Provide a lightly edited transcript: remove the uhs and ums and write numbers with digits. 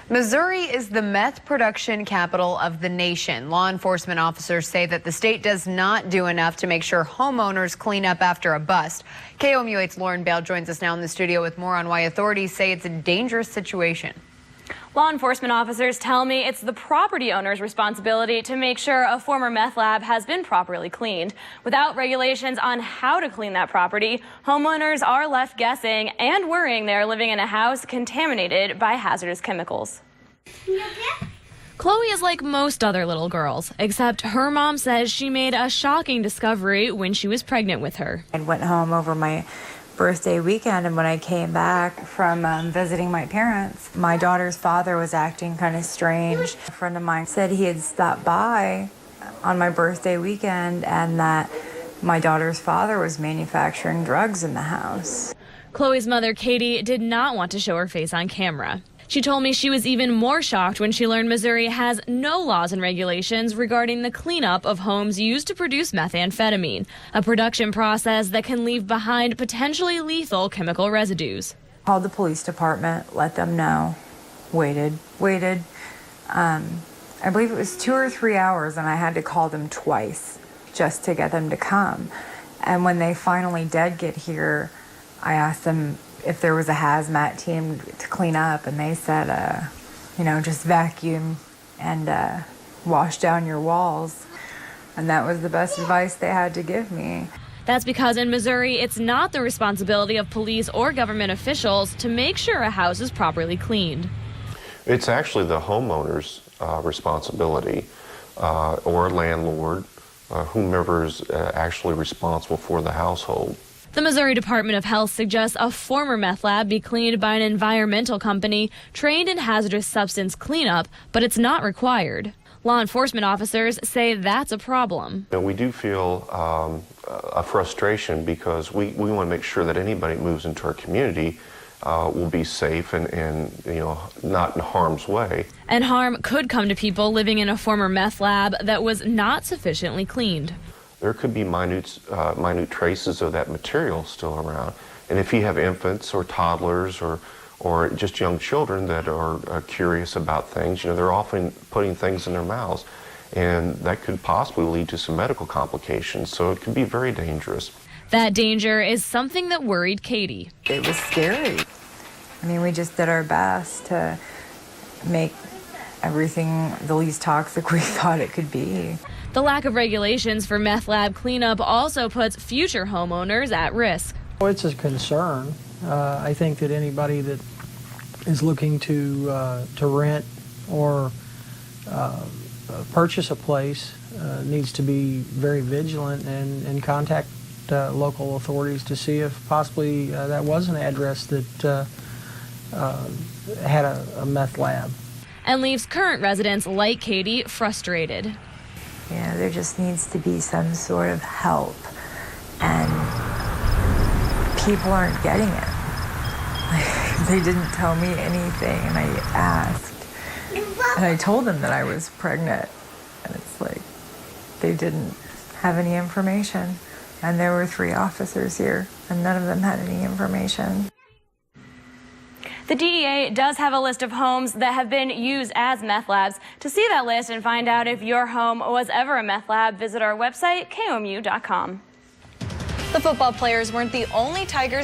Missouri is the meth production capital of the nation. Law enforcement officers say that the state does not do enough to make sure homeowners clean up after a bust. KOMU8's Lauren Bale joins us now in the studio with more on why authorities say it's a dangerous situation. Law enforcement officers tell me it's the property owner's responsibility to make sure a former meth lab has been properly cleaned. Without regulations on how to clean that property, homeowners are left guessing and worrying they're living in a house contaminated by hazardous chemicals. Chloe is like most other little girls, except her mom says she made a shocking discovery when she was pregnant with her. I went home over my birthday weekend, and when I came back from visiting my parents, my daughter's father was acting kind of strange. A friend of mine said he had stopped by on my birthday weekend and that my daughter's father was manufacturing drugs in the house. Chloe's mother, Katie, did not want to show her face on camera. She told me she was even more shocked when she learned Missouri has no laws and regulations regarding the cleanup of homes used to produce methamphetamine, a production process that can leave behind potentially lethal chemical residues. Called the police department, let them know, waited. I believe it was 2 or 3 hours, and I had to call them twice just to get them to come. And when they finally did get here, I asked them if there was a hazmat team to clean up, and they said, just vacuum and wash down your walls. And that was the best advice they had to give me. That's because in Missouri, it's not the responsibility of police or government officials to make sure a house is properly cleaned. It's actually the homeowner's responsibility, or landlord, whomever's actually responsible for the household. The Missouri Department of Health suggests a former meth lab be cleaned by an environmental company trained in hazardous substance cleanup, but it's not required. Law enforcement officers say that's a problem. We do feel a frustration because we want to make sure that anybody who moves into our community will be safe and not in harm's way. And harm could come to people living in a former meth lab that was not sufficiently cleaned. There could be minute traces of that material still around. And if you have infants or toddlers or just young children that are curious about things, they're often putting things in their mouths. And that could possibly lead to some medical complications. So it could be very dangerous. That danger is something that worried Katie. It was scary. We just did our best to make everything the least toxic we thought it could be. The lack of regulations for meth lab cleanup also puts future homeowners at risk. Well, it's a concern. I think that anybody that is looking to rent or purchase a place needs to be very vigilant and contact local authorities to see if possibly that was an address that had a meth lab. And leaves current residents like Katie frustrated. There just needs to be some sort of help, and people aren't getting it. They didn't tell me anything, and I asked, and I told them that I was pregnant, and it's like they didn't have any information, and there were 3 officers here, and none of them had any information. The DEA does have a list of homes that have been used as meth labs. To see that list and find out if your home was ever a meth lab, visit our website, KOMU.com. The football players weren't the only Tigers